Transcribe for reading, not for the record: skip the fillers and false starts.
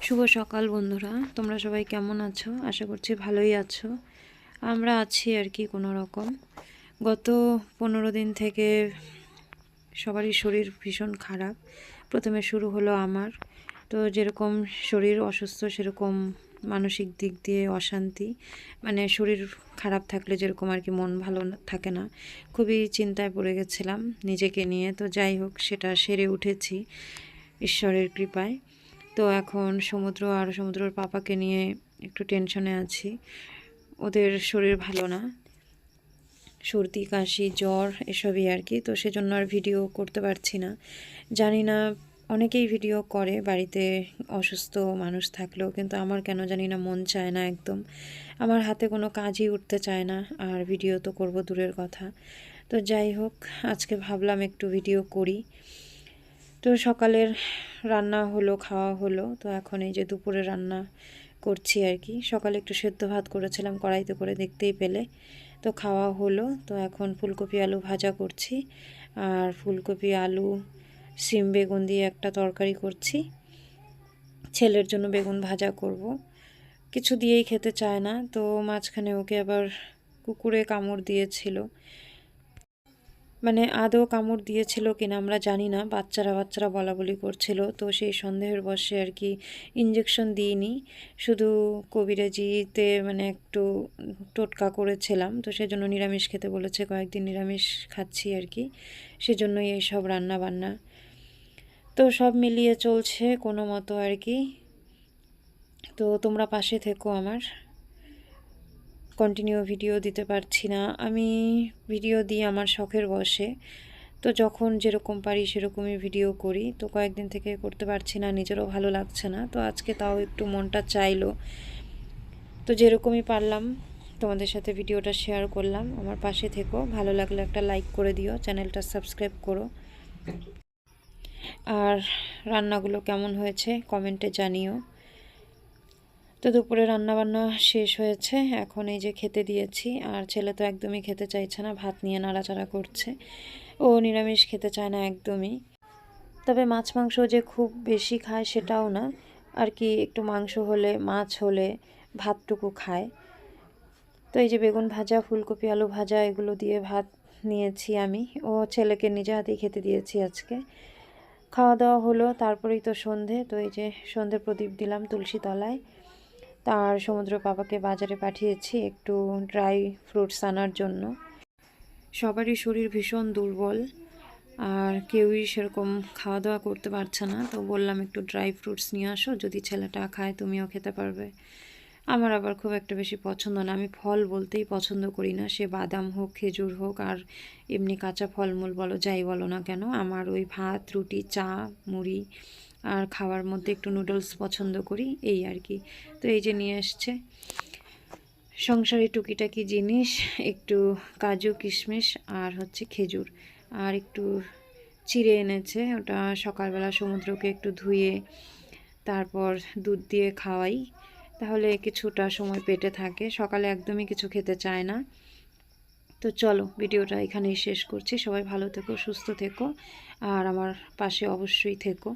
শুভ সকাল বন্ধুরা, তোমরা সবাই কেমন আছো? আশা করছি ভালোই আছো। আমরা আছি আর কি কোনো রকম। গত 15 দিন থেকে সবারই শরীর ভীষণ খারাপ। প্রথমে শুরু হলো আমার। তো যেরকম শরীর অসুস্থ সেরকম মানসিক দিক দিয়ে অশান্তি, মানে শরীর খারাপ থাকলে যেরকম আর কি মন ভালো থাকে না, খুবই চিন্তায় পড়ে গেছিলাম নিজেকে নিয়ে। তো যাই হোক, সেটা সেরে উঠেছি ঈশ্বরের কৃপায়। তো এখন সমুদ্রর পাপাকে নিয়ে একটু টেনশনে আছি। ওদের শরীর ভালো না, সর্দি কাশি জ্বর এসবই আর কি। তো সেজন্য আর ভিডিও করতে পারছি না। জানি না, অনেকেই ভিডিও করে বাড়িতে অসুস্থ মানুষ থাকলেও, কিন্তু আমার কেন জানি না মন চায় না একদম। আমার হাতে কোনো কাজই উঠতে চায় না, আর ভিডিও তো করব দূরের কথা। তো যাই হোক, আজকে ভাবলাম একটু ভিডিও করি। তো সকালের রান্না হলো, খাওয়া হলো। তো এখন এই যে দুপুরে রান্না করছি আর কি। সকালে একটু সেদ্ধ ভাত করেছিলাম কড়াইতে করে, দেখতেই পেলে। তো খাওয়া হলো। তো এখন ফুলকপি আলু ভাজা করছি, আর ফুলকপি আলু সিম বেগুন দিয়ে একটা তরকারি করছি। ছেলের জন্য বেগুন ভাজা করব। কিছু দিয়েই খেতে চায় না। তো মাঝখানে ওকে আবার কুকুরে কামড় দিয়েছিল, মানে আদৌ কামড় দিয়েছিল কিনা আমরা জানি না, বাচ্চারা বলা বলি করছিল। তো সেই সন্দেহের বশে আর কি ইঞ্জেকশন দিইনি, শুধু কবিরাজিতে মানে একটু টোটকা করেছিলাম। তো সেজন্য নিরামিষ খেতে বলেছে, কয়েকদিন নিরামিষ খাচ্ছি আর কি। সেজন্যই এই সব রান্না বান্না। তো সব মিলিয়ে চলছে কোনো মতো আর কি। তো তোমরা পাশে থেকো আমার। কন্টিনিউ ভিডিও দিতে পারছি না আমি, ভিডিও দিই আমার শখের বশে। তো যখন যেরকম পারি সেরকমই ভিডিও করি। তো কয়েকদিন থেকে করতে পারছি না, নিজেরও ভালো লাগছে না। তো আজকে তাও একটু মনটা চাইলো, তো যেরকমই পারলাম তোমাদের সাথে ভিডিওটা শেয়ার করলাম। আমার পাশে থেকো, ভালো লাগলে একটা লাইক করে দিও, চ্যানেলটা সাবস্ক্রাইব করো। আর রান্নাগুলো কেমন হয়েছে কমেন্টে জানিও। তো দুপুরে রান্নাবান্না শেষ হয়েছে, এখন এই যে খেতে দিয়েছি। আর ছেলে তো একদমই খেতে চাইছে না, ভাত নিয়ে নাড়াচাড়া করছে। ও নিরামিষ খেতে চায় না একদমই। তবে মাছ মাংস যে খুব বেশি খায় সেটাও না আর কি, একটু মাংস হলে মাছ হলে ভাতটুকু খায়। তো এই যে বেগুন ভাজা ফুলকপি আলু ভাজা এগুলো দিয়ে ভাত নিয়েছি আমি। ও ছেলেকে নিজে হাতেই খেতে দিয়েছি আজকে। খাওয়া দাওয়া হলো, তারপরেই তো সন্ধে। তো এই যে সন্ধে প্রদীপ দিলাম তুলসী তলায়। তার সমুদ্র পাপাকে বাজারে পাঠিয়েছি একটু ড্রাই ফ্রুটস আনার জন্য। সবারই শরীর ভীষণ দুর্বল, আর কেউই সেরকম খাওয়া দাওয়া করতে পারছে না। তো বললাম একটু ড্রাই ফ্রুটস নিয়ে আসো, যদি ছেলেটা খায় তুমিও খেতে পারবে। আমার আবার খুব একটা বেশি পছন্দ না, আমি ফল বলতেই পছন্দ করি না, সে বাদাম হোক খেজুর হোক আর এমনি কাঁচা ফলমূল বলো যাই বলো না কেন। আমার ওই ভাত রুটি চা মুড়ি আর খাওয়ার মধ্যে একটু নুডলস পছন্দ করি, এই আর কি। তো এই যে নিয়ে এসছে সংসারে টুকিটাকি জিনিস, একটু কাজু কিশমিশ আর হচ্ছে খেজুর, আর একটু চিড়ে এনেছে। ওটা সকালবেলা সমুদ্রকে একটু ধুয়ে তারপর দুধ দিয়ে খাওয়াই, তাহলে কিছুটা সময় পেটে থাকে। সকালে একদমই কিছু খেতে চায় না। তো চলো ভিডিওটা এখানেই শেষ করছি। সবাই ভালো থেকো, সুস্থ থেকো, আর আমার পাশে অবশ্যই থেকো।